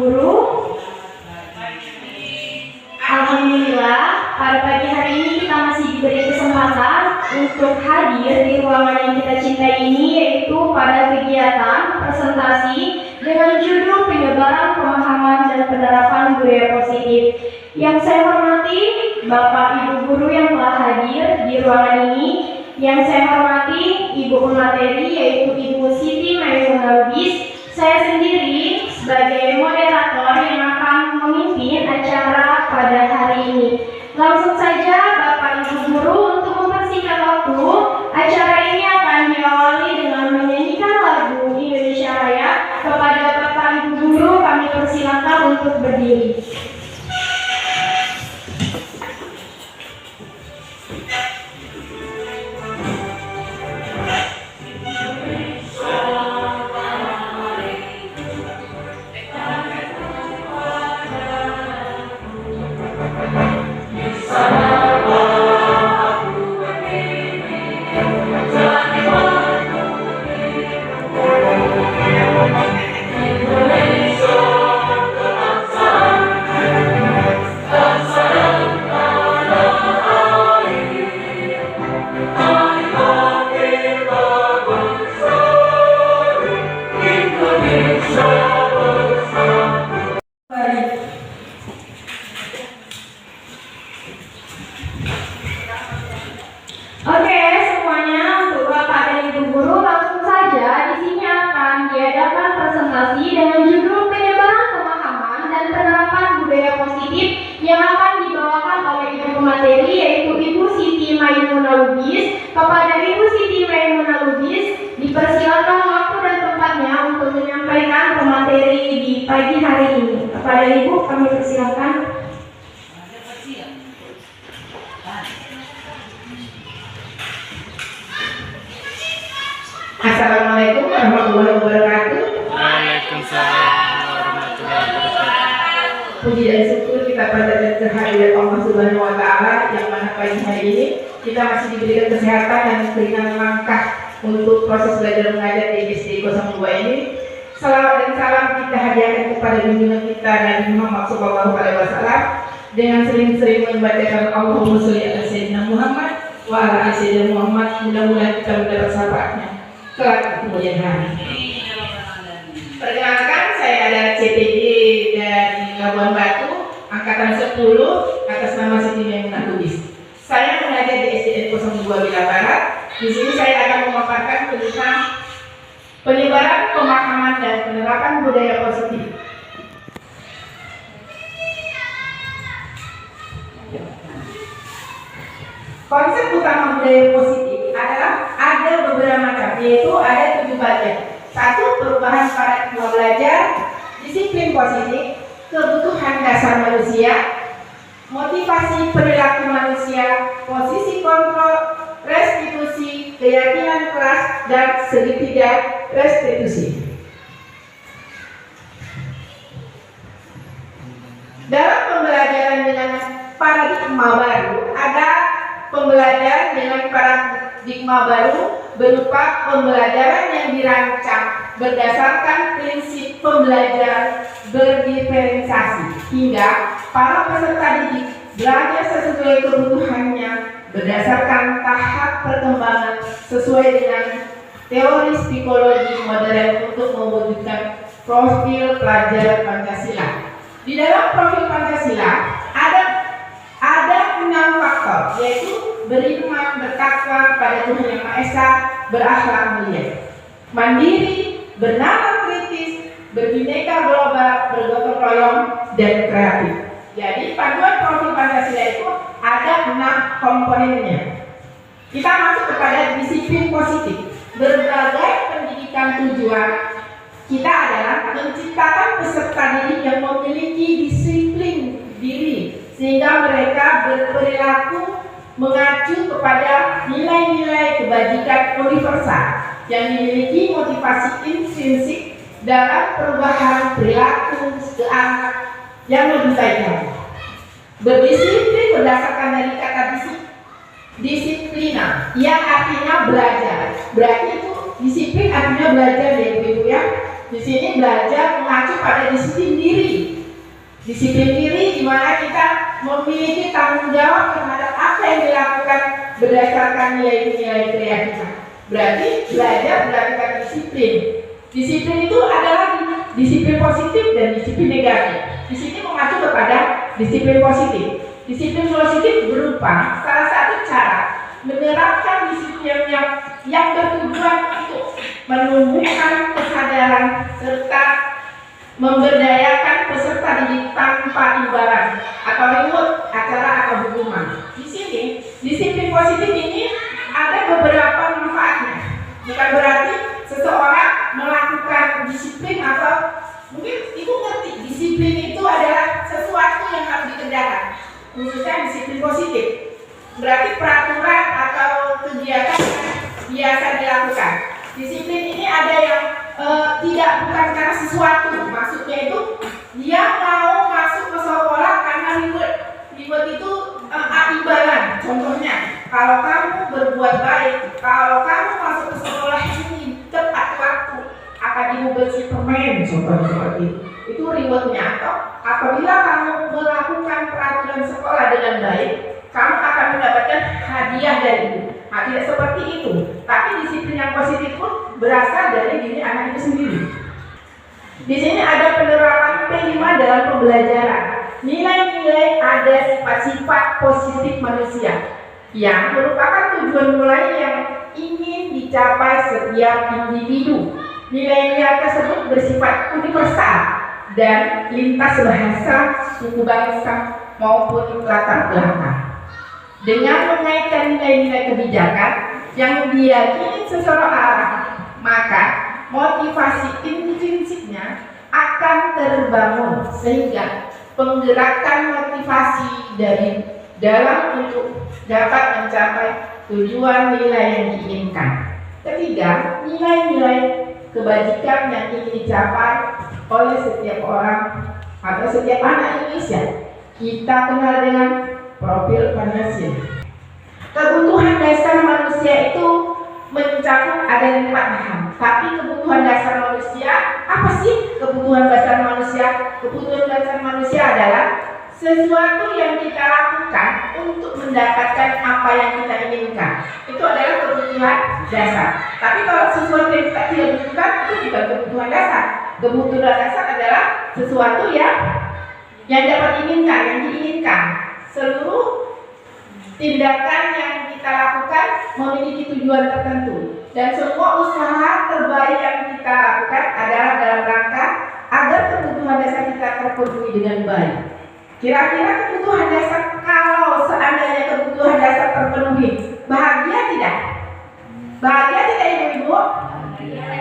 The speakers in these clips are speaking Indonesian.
Guru. Alhamdulillah, pada pagi hari ini kita masih diberi kesempatan untuk hadir di ruangan yang kita cintai ini, yaitu pada kegiatan presentasi dengan judul penyebaran pemahaman dan penerapan budaya positif. Yang saya hormati Bapak Ibu Guru yang telah hadir di ruangan ini, yang saya hormati Ibu Pemateri yaitu Ibu Siti Maimunah Lubis. Saya sendiri sebagai moderator yang akan memimpin acara pada hari ini. Langsung saja Bapak Ibu Guru, untuk mempersingkat waktu, acara ini akan diawali dengan menyanyikan lagu Indonesia Raya. Kepada Bapak Ibu Guru kami persilakan untuk berdiri. Oke, semuanya untuk Bapak dan Ibu Guru, langsung saja di sini akan diadakan presentasi dengan judul penyebaran pemahaman dan penerapan budaya positif yang akan dibawakan oleh Ibu Pemateri yaitu Ibu Siti Maimunah Lubis. Kepada Ibu Siti Maimunah Lubis dipersilakan waktu dan tempatnya untuk menyampaikan pemateri di pagi hari ini. Kepada Ibu kami persilakan. Assalamualaikum warahmatullahi wabarakatuh. Waalaikumsalam warahmatullahi wabarakatuh. Puji dan syukur kita panjatkan kehadirat Allah Subhanahu wa Ta'ala, yang mana pagi hari ini kita masih diberikan kesehatan dan keringanan langkah untuk proses belajar mengajar di SD 02 ini. Salawat dan salam kita hadiahkan kepada junjungan kita Nabi Muhammad SAW dengan sering-sering membacakan Allahumma sholli ala sayyidina Muhammad wa ala ali sayyidina Muhammad. Mudah-mudahan kita mendapat syafaatnya kelak kemudian hari. Perkenalkan, saya adalah CTG dari Labuan Batu, angkatan 10, atas nama Siti Maimunah Lubis. Saya mengajar di SDN 02 Bila Barat. Di sini saya akan memaparkan tentang penyebaran pemahaman dan penerapan budaya positif. Konsep utama budaya positif adalah ada beberapa macam, yaitu ada 7 bagian. 1. Perubahan paradigma belajar, disiplin positif, kebutuhan dasar manusia, motivasi perilaku manusia, posisi kontrol, restitusi, keyakinan kelas, dan segitiga restitusi. Dalam pembelajaran dengan paradigma baru, ada pembelajaran dengan paradigma baru berupa pembelajaran yang dirancang berdasarkan prinsip pembelajaran berdiferensiasi, hingga para peserta didik belajar sesuai kebutuhannya berdasarkan tahap perkembangan sesuai dengan teori psikologi modern untuk mewujudkan profil pelajar Pancasila. Di dalam profil Pancasila ada 6 faktor, yaitu beriman, bertakwa kepada Tuhan Yang Maha Esa, berakhlak mulia, mandiri, bernalar kritis, berbineka global, bergotong royong, dan kreatif. Jadi panduan profil Pancasila itu ada 6 komponennya. Kita masuk kepada disiplin positif. Berbagai pendidikan tujuan kita adalah menciptakan peserta didik yang memiliki disiplin diri, sehingga mereka berperilaku mengacu kepada nilai-nilai kebajikan universal yang memiliki motivasi intrinsik dalam perubahan perilaku keanak yang lebih baik. Berdisiplin berdasarkan dari kata disiplina, yang artinya belajar. Berarti itu disiplin artinya belajar ya Ibu ya. Di sini belajar mengacu pada disiplin diri. Disiplin diri di mana kita memiliki tanggung jawab terhadap apa yang dilakukan berdasarkan nilai-nilai kreatif kita. Berarti belajar melakukan disiplin. Disiplin itu adalah disiplin positif dan disiplin negatif. Di sini mengacu kepada disiplin positif. Disiplin positif berupa salah satu cara menerapkan disiplin yang bertujuan untuk menumbuhkan kesadaran serta memberdayakan peserta didik tanpa imbalan atau reward, acara atau hukuman. Di sini disiplin positif ini ada beberapa manfaatnya. Bukan berarti seseorang melakukan disiplin atau mungkin ibu ngerti disiplin itu adalah sesuatu yang harus dikerjakan, khususnya disiplin positif. Berarti peraturan atau kegiatan yang biasa dilakukan. Disiplin ini ada yang bukan karena sesuatu, maksudnya itu dia mau masuk ke sekolah karena reward itu imbalan. Contohnya, kalau kamu berbuat baik, kalau kamu masuk ke sekolah ini tepat waktu, akan ibu beri permen, contohnya seperti itu rewardnya. Atau apabila kamu melakukan peraturan sekolah dengan baik, kamu akan mendapatkan hadiah dari ibu. Nah, tidak seperti itu. Tapi disiplin yang positif pun berasal dari diri anak itu sendiri. Di sini ada penerapan P5 dalam pembelajaran. Nilai-nilai ada sifat-sifat positif manusia yang merupakan tujuan mulai yang ingin dicapai setiap individu. Nilai-nilai tersebut bersifat universal dan lintas bahasa, suku bangsa maupun latar belakang. Dengan mengaitkan nilai-nilai kebijakan yang diyakini seseorang, maka motivasi intrinsiknya akan terbangun sehingga penggerakan motivasi dari dalam untuk dapat mencapai tujuan nilai yang diinginkan. Ketiga, nilai-nilai kebajikan yang ingin dicapai oleh setiap orang atau setiap anak Indonesia. Kita kenal dengan profil manusia. Kebutuhan dasar manusia itu mencakup ada 5 hal. Tapi kebutuhan dasar manusia, apa sih kebutuhan dasar manusia? Kebutuhan dasar manusia adalah sesuatu yang kita lakukan untuk mendapatkan apa yang kita inginkan. Itu adalah kebutuhan dasar. Tapi kalau sesuatu yang kita tidak butuhkan, itu bukan kebutuhan dasar. Kebutuhan dasar adalah sesuatu yang dapat diinginkan, yang diinginkan. Seluruh tindakan yang kita lakukan memiliki tujuan tertentu, dan semua usaha terbaik yang kita lakukan adalah dalam rangka agar kebutuhan dasar kita terpenuhi dengan baik. Kira-kira kebutuhan dasar, kalau seandainya kebutuhan dasar terpenuhi, bahagia tidak? Bahagia tidak ibu-ibu?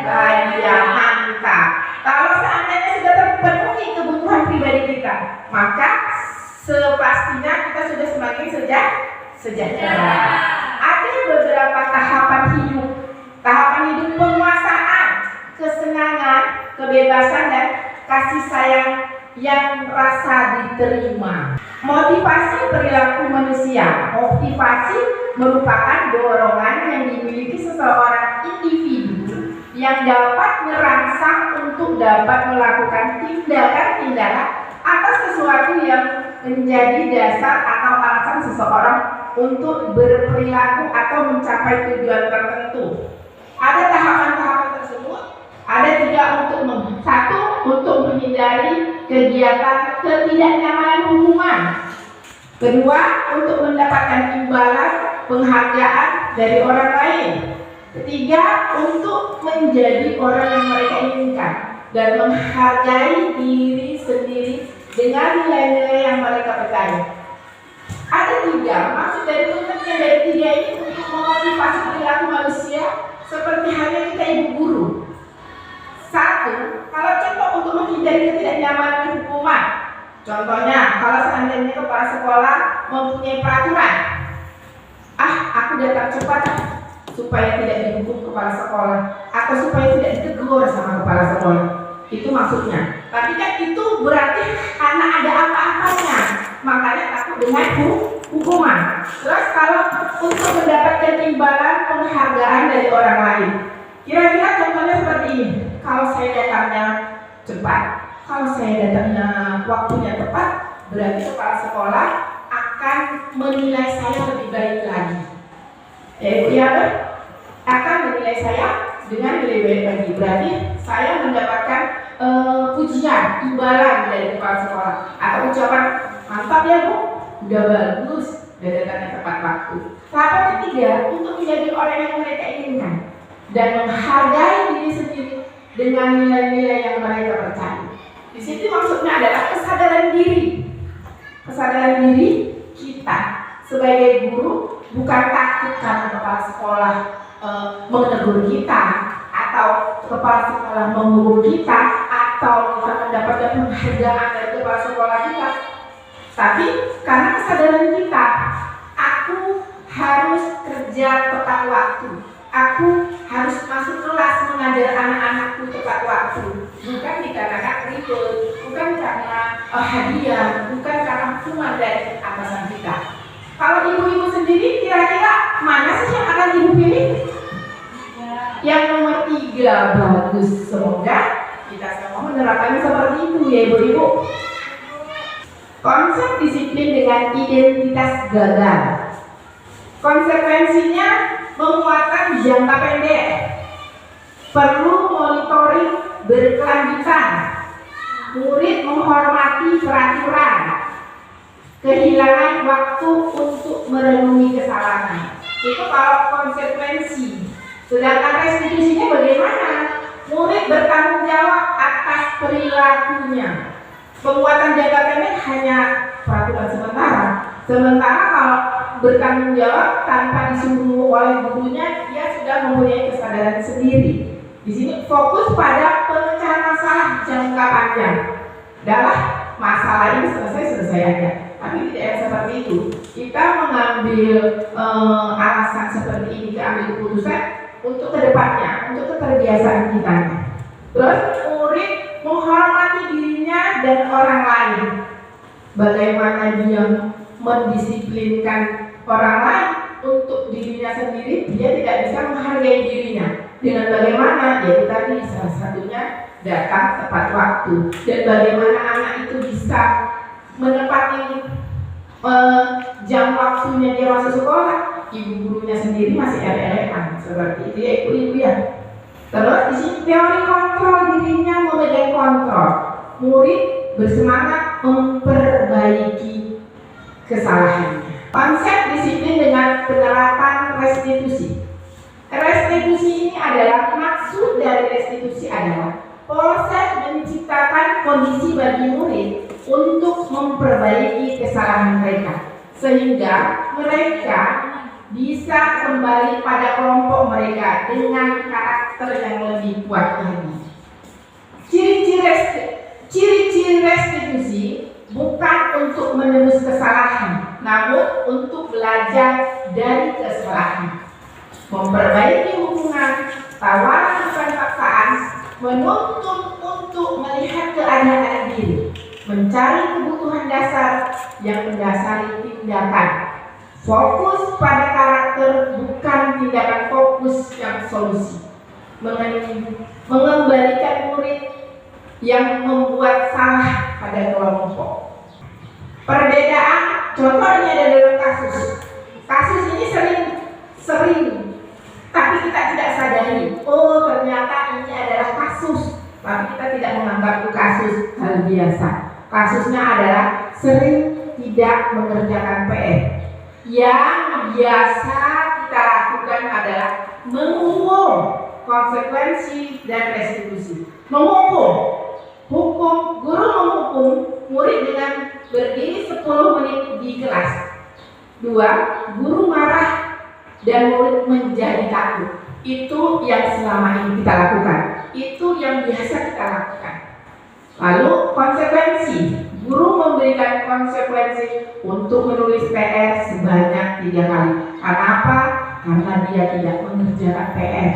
Bahagia, mantap. Kalau seandainya sudah terpenuhi kebutuhan pribadi kita, maka sepastinya kita sudah semakin sejahtera. Ada beberapa tahapan hidup penguasaan, kesenangan, kebebasan, dan kasih sayang yang rasa diterima. Motivasi perilaku manusia. Motivasi merupakan dorongan yang dimiliki seseorang individu yang dapat merangsang untuk dapat melakukan tindakan-tindakan atas sesuatu yang menjadi dasar atau alasan seseorang untuk berperilaku atau mencapai tujuan tertentu. Ada tahapan-tahapan tersebut. Ada 3 untuk menghindari kegiatan ketidaknyamanan hubungan. Kedua, untuk mendapatkan imbalan penghargaan dari orang lain. Ketiga, untuk menjadi orang yang mereka inginkan dan menghargai diri sendiri dengan nilai-nilai yang mereka percaya. Ada 3, maksud dari pengertian dari 3 ini untuk memotivasi perilaku manusia seperti halnya kita ibu guru. 1, kalau contoh untuk menghindari ketidaknyamanan hukuman. Contohnya, kalau seandainya kepala sekolah mempunyai peraturan, aku datang cepat supaya tidak dihukum kepala sekolah atau supaya tidak ditegur sama kepala sekolah. Itu maksudnya. Tapi kan itu berarti karena ada apa-apanya, makanya takut dengan hukuman. Terus kalau untuk mendapatkan imbalan penghargaan dari orang lain, kira-kira contohnya seperti ini. Kalau saya datangnya cepat, kalau saya datangnya waktunya tepat, berarti kepala sekolah akan menilai saya lebih baik lagi. Ya, akan menilai saya dengan lebih baik lagi. Berarti saya mendapatkan pujian, imbalan dari kepala sekolah atau ucapan mantap ya Bu, udah bagus, udah datangnya tepat waktu. Tahap ketiga, untuk menjadi orang yang mereka inginkan dan menghargai diri sendiri dengan nilai-nilai yang mereka percaya. Di situ maksudnya adalah kesadaran diri. Kesadaran diri kita sebagai guru bukan takut karena kepala sekolah menegur kita atau kepala sekolah menghukum kita atau kita mendapatkan penghargaan dari kepala sekolah kita, tapi karena kesadaran kita, aku harus kerja tepat waktu, aku harus masuk kelas mengajar anak-anakku tepat waktu, bukan dikarenakan ribut, bukan karena hadiah, bukan karena hukuman dari atasan kita. Kalau ibu-ibu sendiri kira-kira mana sih yang akan ibu pilih? Yang nomor 3, bagus. Semoga kita semua menerapkannya seperti itu ya ibu-ibu. Konsep disiplin dengan identitas gagal. Konsekuensinya penguatan jangka pendek, perlu monitoring berkelanjutan, murid menghormati peraturan, kehilangan waktu untuk merenungi kesalahan. Itu kalau konsekuensi. Sedangkan restitusinya bagaimana? Murid bertanggung jawab atas perilakunya. Penguatan jangka pendek hanya peraturan sementara. Sementara kalau bertanggung jawab tanpa disuruh oleh gurunya, dia sudah mempunyai kesadaran sendiri. Di sini fokus pada pemecahan masalah jangka panjang. Adalah masalah ini selesai aja. Tapi tidak yang seperti itu. Kita mengambil alasan seperti ini, kita ambil keputusan untuk kedepannya, untuk keterbiasaan kita. Terus murid menghormati dirinya dan orang lain. Bagaimana dia mendisiplinkan orang lain untuk dirinya sendiri, dia tidak bisa menghargai dirinya. Dengan bagaimana? Yaitu tadi salah satunya datang tepat waktu. Dan bagaimana anak itu bisa menepati jam waktunya dia masuk sekolah, ibu gurunya sendiri masih elek-elekan seperti itu ya ibu-ibu ya. Terus di sini teori kontrol dirinya memegang kontrol, murid bersemangat memperbaiki kesalahannya. Konsep disiplin dengan penerapan restitusi. Restitusi ini adalah maksud dari restitusi adalah proses menciptakan kondisi bagi murid untuk memperbaiki kesalahan mereka sehingga mereka bisa kembali pada kelompok mereka dengan karakter yang lebih kuat lagi. Ciri-ciri restitusi bukan untuk menebus kesalahan, namun untuk belajar dari kesalahan, memperbaiki hubungan, tawaran bukan paksaan, menuntut untuk melihat keadaan diri, mencari kebutuhan dasar yang mendasari tindakan, fokus pada karakter bukan tindakan, fokus yang solusi, mengembalikan murid yang membuat salah pada kelompok. Perbedaan contohnya ada dalam kasus ini sering tapi kita tidak sadari, oh ternyata ini adalah kasus, tapi kita tidak menganggap itu kasus hal biasa. Kasusnya adalah sering tidak mengerjakan PR. Yang biasa kita lakukan adalah menghukum, konsekuensi dan restitusi. Hukum, guru menghukum murid dengan berdiri 10 menit di kelas. 2, guru marah dan murid menjadi takut. Itu yang selama ini kita lakukan. Itu yang biasa kita lakukan. Lalu konsekuensi, guru memberikan konsekuensi untuk menulis PR sebanyak 3 kali. Kenapa? Karena dia tidak mengerjakan PR.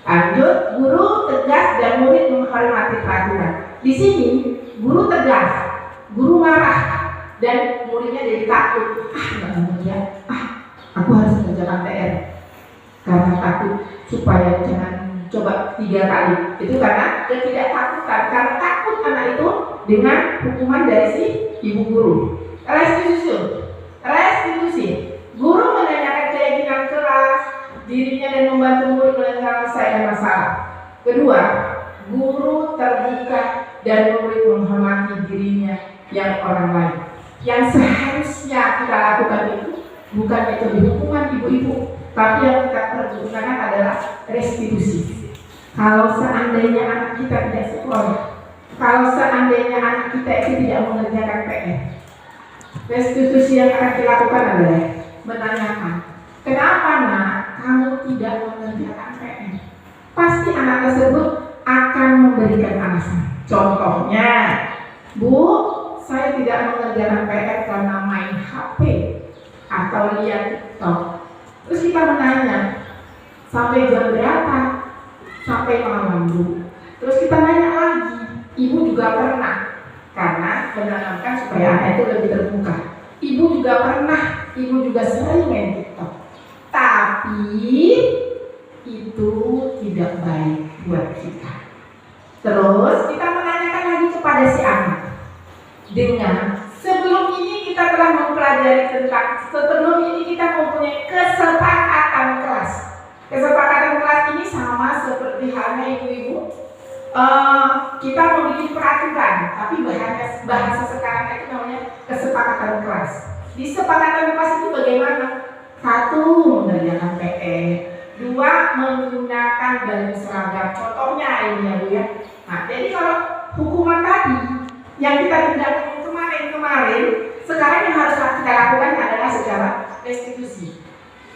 Lanjut, guru tegas dan murid menghormati peraturan. Di sini guru tegas, guru marah dan muridnya jadi takut. Aku harus mengerjakan PR karena takut supaya jangan coba 3 kali. Itu karena ketidaktakutan, karena takut anak itu dengan hukuman dari si ibu guru. Restitusi. Guru menanyakan keyakinan kelas, dirinya dan membantu murid menyelesaikan masalah. Kedua, guru terbuka dan murid menghormati dirinya yang orang lain. Yang seharusnya kita lakukan itu bukan metode hukuman ibu-ibu, tapi yang kita pergunakan adalah restitusi. Kalau seandainya anak kita tidak sekolah, kalau seandainya anak kita itu tidak mengerjakan PR, restitusi yang akan dilakukan adalah menanyakan, kenapa nak kamu tidak mengerjakan PR? Pasti anak tersebut akan memberikan alasan. Contohnya, Bu, saya tidak mengerjakan PR karena main HP atau lihat TikTok. Terus kita menanya, sampai jam berapa? Sampai malam, Bu. Terus kita nanya lagi, ibu juga pernah, karena menanamkan supaya anak itu lebih terbuka. Ibu juga pernah, ibu juga sering main TikTok. Tapi itu tidak baik buat kita. Terus kita menanyakan lagi kepada si anak. Dengan sebelum ini kita telah mempelajari tentang, sebelum ini kita mempunyai kesepakatan kelas. Kesepakatan kelas ini sama seperti halnya ibu-ibu. Kita memiliki peraturan, tapi bahasa sekarang itu namanya kesepakatan kelas. Di kesepakatan kelas itu bagaimana? 1, mengerjakan PR. 2, menggunakan baju seragam. Contohnya ini ya Bu ya. Nah, jadi kalau hukuman tadi yang kita tindakan kemarin, sekarang yang harus kita lakukan adalah secara restitusi.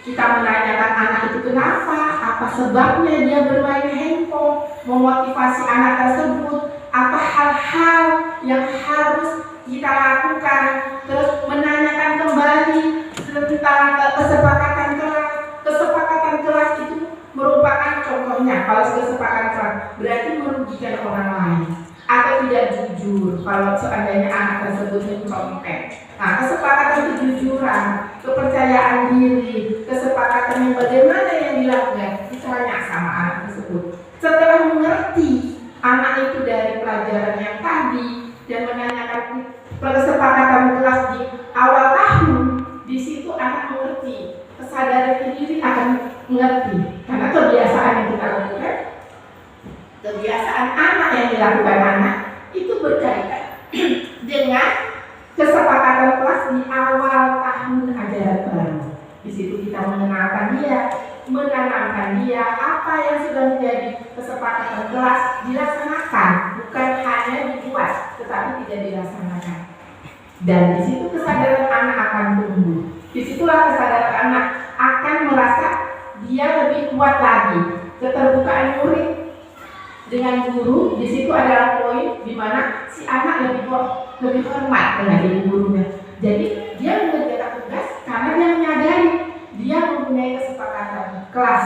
Kita menanyakan anak itu kenapa, apa sebabnya dia bermain handphone, memotivasi anak tersebut, apa hal-hal yang harus kita lakukan, terus menanyakan kembali tentang kesepakatan kelas. Kesepakatan kelas itu merupakan contohnya, kalau kesepakatan kelas berarti merugikan orang lain atau tidak jujur kalau seandainya anak tersebut mencontek. Nah, kesepakatan kejujuran, kepercayaan diri, kesepakatan yang bagaimana yang dilakukan, ditanya sama anak tersebut. Setelah mengerti anak itu dari pelajaran yang tadi dan menanyakan kesepakatan kelas di awal tahun, di situ anak mengerti, kesadaran diri akan mengerti, karena kebiasaan yang kita lakukan, kebiasaan anak yang dilakukan anak itu berkaitan dengan kesepakatan kelas di awal tahun ajaran baru. Di situ kita mengenalkan dia, menanamkan dia apa yang sudah menjadi kesepakatan kelas dilaksanakan, bukan hanya dibuat, tetapi tidak dilaksanakan. Dan di situ kesadaran anak akan tumbuh. Disitulah kesadaran anak akan merasa dia lebih kuat lagi. Keterbukaan murid dengan guru, di situ adalah poin di mana si anak lebih hormat dengan ibu gurunya. Jadi dia mengerjakan tugas karena dia menyadari dia mempunyai kesepakatan kelas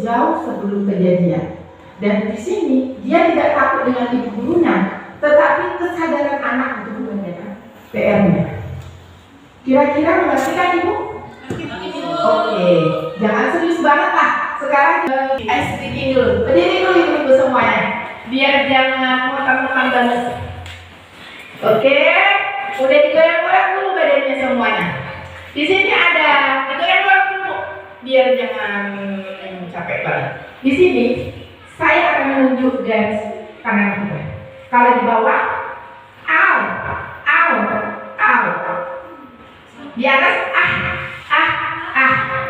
jauh sebelum kejadian. Dan di sini dia tidak takut dengan ibu gurunya, tetapi kesadaran anak untuk mengerjakan PR-nya. Kira-kira mengerti kan ibu? Oke, jangan serius banget lah. Sekarang ice breaking dulu. Berdiri dulu ibu semuanya, biar jangan mutan-mutan banget. Oke, udah digoyang-goyang dulu badannya semuanya. Di sini ada digoyang-goyang dulu, biar jangan capek banget. Di sini saya akan menunjuk garis kanan kita. Kalau di bawah, au. Di atas,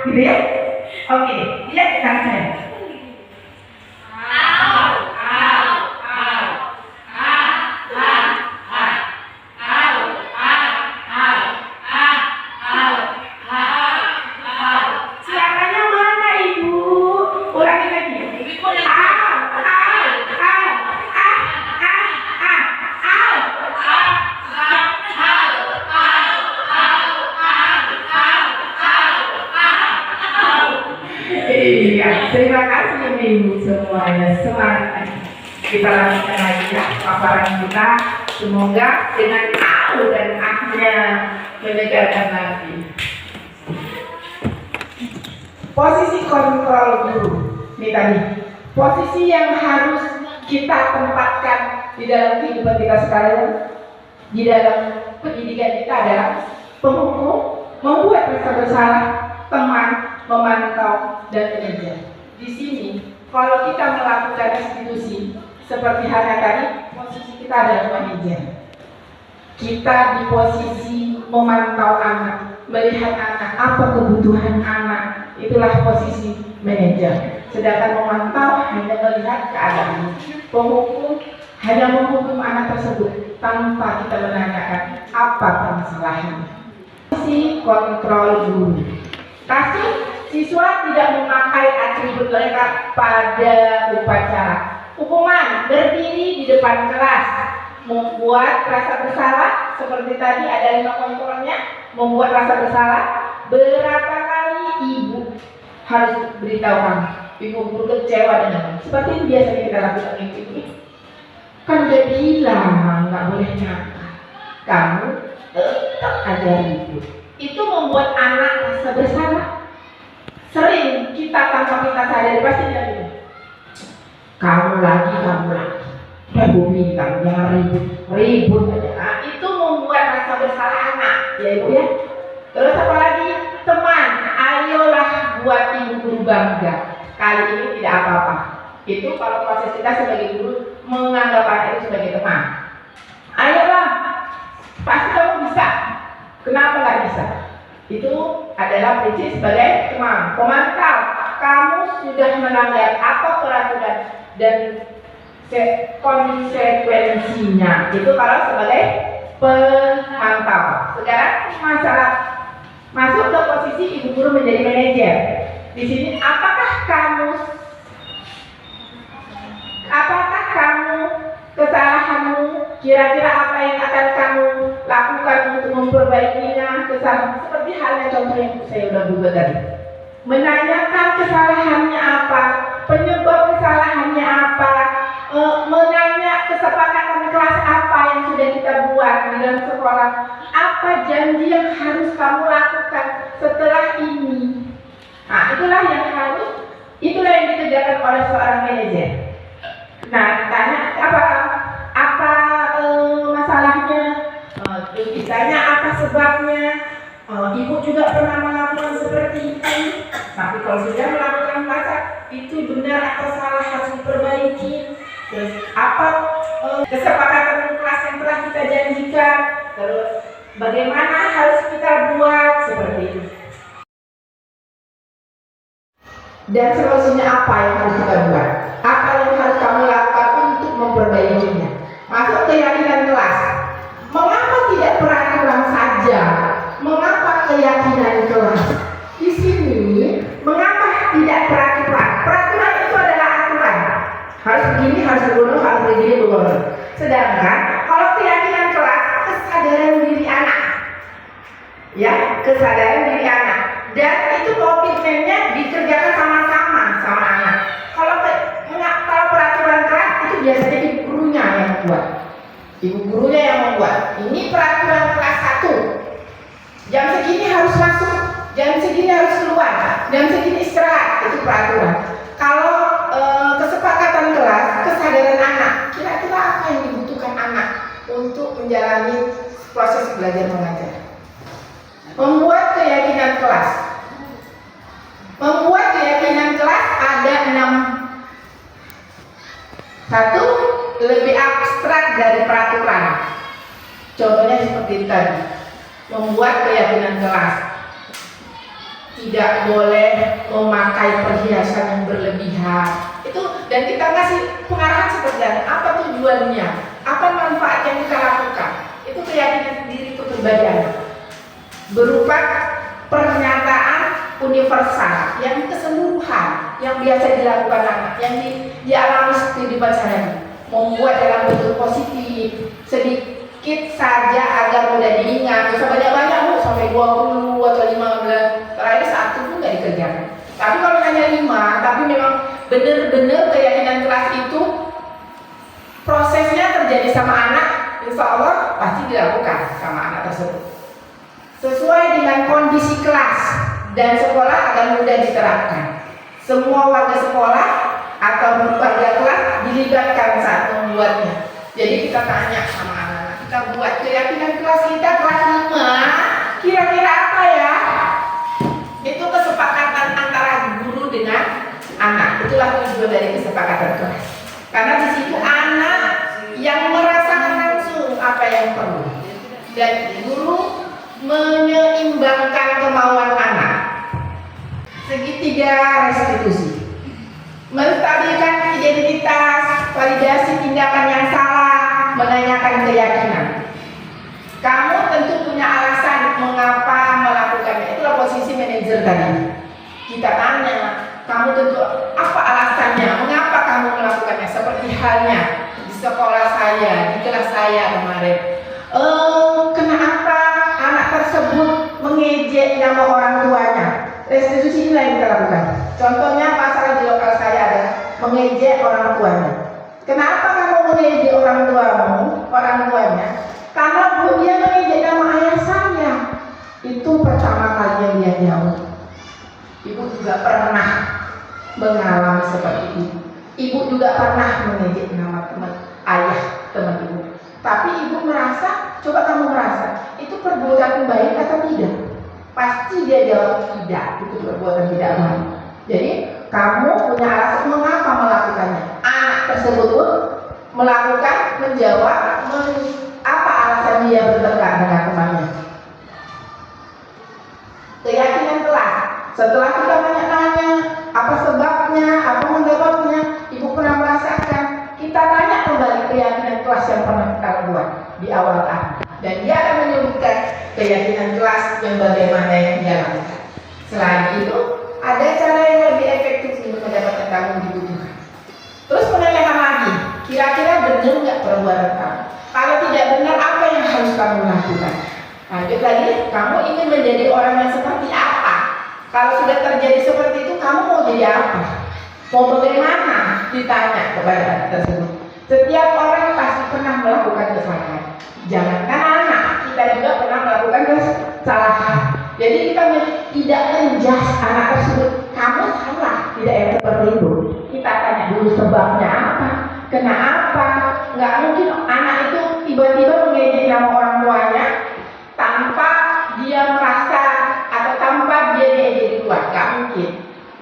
gitu ya. Oke, lihat ke kanan saya. Suaranya mana ibu? Ulangi lagi. Iya, terima kasih ibu semuanya. Semangat kita lanjutkan lagi ya paparan kita. Semoga dengan tahu dan akhirnya menyegarkan lagi. Posisi kontrol guru. Ini tadi Posisi yang harus kita tempatkan di dalam kehidupan kita sekarang, di dalam pendidikan kita adalah penghukum, membuat rasa bersalah, teman, memantau, dan manajer. Di sini, kalau kita melakukan restitusi seperti halnya tadi, posisi kita adalah manajer. Kita di posisi memantau anak, melihat anak, apa kebutuhan anak, itulah posisi manajer. Sedangkan memantau hanya melihat keadaan. Penghukum hanya menghukum anak tersebut tanpa kita menanyakan apa permasalahannya. Posisi kontrol guru. Kasus siswa tidak memakai atribut mereka pada upacara. Hukuman berdiri di depan kelas, membuat rasa bersalah seperti tadi ada 5 kontrolnya, membuat rasa bersalah. Berapa kali ibu harus beritahu kami, ibu guru kecewa dengan kami. Seperti yang biasanya kita lakukan ini. Kan udah bilang nggak boleh nakal, kamu tetap aja ribut. Itu membuat anak rasa bersalah. Sering kita tanpa kita sadari pasti dia bilang, kamu lagi. Udah bumi kamu jangan ribut aja. Nah, itu membuat rasa bersalah anak, ya ibu ya. Terus apa lagi? Teman, ayolah buat ibu guru bangga. Kali ini tidak apa-apa. Itu kalau proses kita sebagai guru menganggap anak itu sebagai teman. Ayolah, pasti kamu bisa. Kenapa nggak bisa? Itu adalah prinsip sebagai teman. Pemantau, kamu sudah melanggar apa peraturan dan konsekuensinya. Itu kalau sebagai pemantau. Sekarang masalah masuk ke posisi ibu guru menjadi manajer. Di sini apakah kamu kesalahanmu, kira-kira apa yang akan kamu lakukan untuk memperbaikinya kesalahan, seperti halnya contoh yang saya sudah buat tadi, menanyakan kesalahannya apa, penyebab kesalahannya apa, menanya kesepakatan kelas apa yang sudah kita buat di dalam sekolah, apa janji yang harus kamu lakukan setelah ini. Nah, itulah yang dikerjakan oleh seorang manajer. Nah, tanya apa masalahnya, ditanya apa sebabnya. Ibu juga pernah melakukan seperti itu. Tapi kalau sudah melakukan maka itu benar atau salah harus diperbaiki. Terus apa kesepakatan kelas yang telah kita janjikan. Terus bagaimana harus kita buat seperti itu. Dan solusinya apa yang harus kita buat? Apa yang harus kamu lakukan untuk memperbaikinya? Masuk keyakinan kelas. Mengapa tidak peraturan saja? Mengapa keyakinan kelas? Di sini, mengapa tidak peraturan? Peraturan itu adalah aturan. Harus begini, harus begitu, harus begini, begitu. Sedangkan kalau keyakinan kelas, kesadaran diri anak. Ya, kesadaran diri anak. Dan itu komitmennya dikerjakan sama-sama sama anak. Kalau peraturan kelas itu biasanya ibu gurunya yang membuat. Ibu gurunya yang membuat. Ini peraturan kelas 1. Jam segini harus masuk, jam segini harus keluar, jam segini istirahat. Itu peraturan. Kalau kesepakatan kelas, kesadaran anak, kira-kira apa yang dibutuhkan anak untuk menjalani proses belajar mengajar? Membuat keyakinan kelas. Membuat keyakinan kelas ada 6. 1. Lebih abstrak dari peraturan. Contohnya seperti tadi. Membuat keyakinan kelas. Tidak boleh memakai perhiasan yang berlebihan. Itu dan kita kasih pengarahan seperti itu. Apa tujuannya? Apa manfaat yang kita lakukan? Itu keyakinan diri kepribadian. Berupa pernyataan universal yang keseluruhan yang biasa dilakukan anak, yang dialami kehidupan sehari, membuat dalam bentuk positif, sedikit saja agar mudah diingat. Bisa banyak-banyak bu, sampai 20 atau 15. Terakhir 1 pun nggak dikerjakan. Tapi kalau hanya 5, tapi memang benar-benar keyakinan kelas itu prosesnya terjadi sama anak, insya Allah pasti dilakukan sama anak tersebut. Sesuai dengan kondisi kelas dan sekolah akan mudah diterapkan. Semua warga sekolah atau warga kelas dilibatkan saat membuatnya. Jadi kita tanya sama anak-anak, kita buat keyakinan kelas kita kelas 5, kira-kira apa ya? Itu kesepakatan antara guru dengan anak. Itulah tujuan dari kesepakatan kelas. Karena di situ anak yang merasakan langsung apa yang perlu, dan guru menyeimbangkan kemauan anak. Segitiga restitusi, menstabilkan identitas, validasi tindakan yang salah, menanyakan keyakinan. Kamu tentu punya alasan mengapa melakukannya. Itulah posisi manajer tadi. Kita tanya, kamu tentu apa alasannya, mengapa kamu melakukannya? Seperti halnya di sekolah saya, di kelas saya kemarin. Kenapa anak tersebut mengejek nama orang tuanya? Restitusi inilah yang kita lakukan. Contohnya pasal di lokal saya ada mengejek orang tuanya. Kenapa kamu mengejek orang tuanya? Karena dia mengejek nama ayah saya. Itu pertama kali yang dia jawab. Ibu juga pernah mengalami seperti itu. Ibu juga pernah mengejek nama ayah teman ibu. Tapi ibu merasa, coba kamu merasa, itu perbuatan baik atau tidak? Pasti dia jawab tidak, itu perbuatan tidak baik. Jadi kamu punya alasan mengapa melakukannya. Anak tersebut pun menjawab apa alasan dia bertengkar dengan temannya. Keyakinan kelas. Setelah kita tanya-tanya apa sebabnya, apa menyebabnya, ibu pernah merasakan. Kita tanya kembali keyakinan kelas yang pernah kita buat di awal tahun, dan dia akan menyebutkan keyakinan kelas yang bagaimana yang dia lakukan. Selain itu, ada cara yang lebih efektif untuk mendapatkan kamu dibutuhkan. Terus menanyakan lagi, kira-kira benar nggak perbuatan kamu? Kalau tidak benar, apa yang harus kamu lakukan? Lanjut lagi, kamu ingin menjadi orang yang seperti apa? Kalau sudah terjadi seperti itu, kamu mau jadi apa? Mau bagaimana? Ditanya kepada anak tersebut. Setiap orang pasti pernah melakukan kesalahan. Jangankan anak, kita juga pernah melakukan kesalahan. Jadi kita tidak menjudge anak tersebut. Kamu salah, tidak yang seperti itu. Kita tanya dulu sebabnya apa? Kenapa? Nggak mungkin anak itu tiba-tiba mengejek nama orang tuanya tanpa dia merasa atau tanpa dia diejek di luar. Nggak mungkin.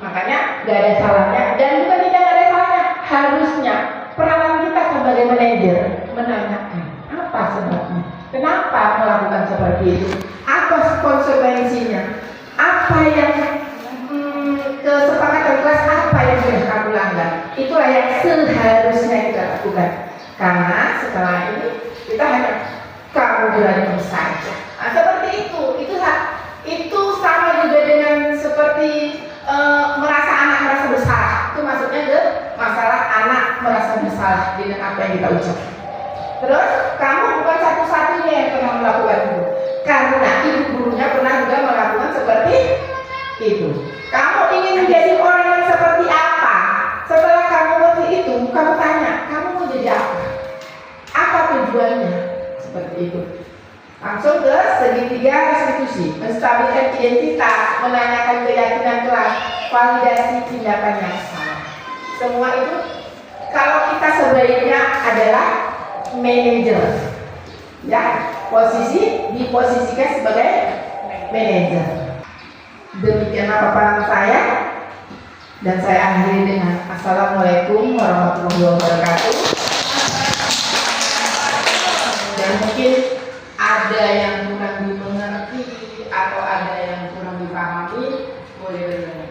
Makanya nggak ada salahnya, dan juga tidak ada salahnya. Harusnya peranan kita sebagai manajer menanyakan apa sebabnya, kenapa melakukan seperti itu, apa konsekuensinya, apa yang kesepakatan kelas apa yang sudah kamu langgar. Itulah yang seharusnya kita lakukan. Karena setelah ini kita hanya kamu berantem saja. Nah, seperti itu sama juga dengan seperti anak merasa bersalah. Itu maksudnya masalah anak merasa bersalah dengan apa yang kita ucapkan. Terus kamu bukan satu-satunya yang pernah melakukan itu, karena ibu gurunya pernah juga melakukan seperti itu. Kamu ingin menjadi orang yang seperti apa? Setelah kamu ngerti itu, kamu tanya, kamu mau jadi apa? Apa tujuannya? Seperti itu. Langsung ke segitiga restitusi, menstabilkan identitas, menanyakan keyakinan kelas, validasi tindakan yang salah. Semua itu kalau kita sebaiknya adalah manajer, ya, diposisikan sebagai manajer. Demikianlah paparan saya, dan saya akhiri dengan Assalamualaikum warahmatullahi wabarakatuh. Dan mungkin ada yang kurang dimengerti atau ada yang kurang dipahami, boleh bertanya.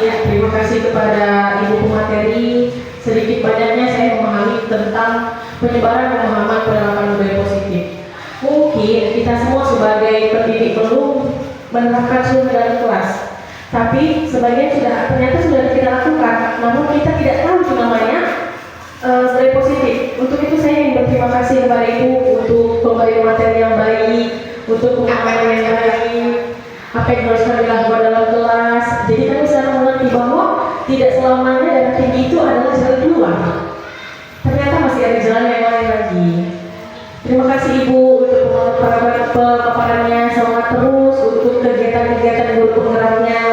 Ya, terima kasih kepada Ibu Pemateri. Sedikit banyaknya saya memahami tentang penyebaran pemahaman penerapan budaya positif. Mungkin kita semua sebagai pendidik belum menerapkan sudah dalam kelas, tapi sebagian ternyata sudah kita lakukan, namun kita tidak tahu itu namanya budaya positif. Untuk itu saya ingin berterima kasih kepada Ibu untuk pemberian materi yang baik, untuk pemahaman yang baik, apa yang harus kami lakukan dalam kelas. Jadi kami sekarang mengerti bahwa tidak selamanya darah tinggi itu adalah jalan keluar. Ternyata masih ada jalan yang lain lagi. Terima kasih Ibu untuk pemaparannya. semangat terus untuk kegiatan-kegiatan guru penggeraknya,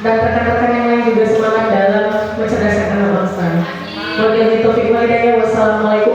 dan rekan-rekan yang lain juga semangat dalam mencerdaskan anak bangsa. Wabillahi taufiq wal hidayah. Wassalamualaikum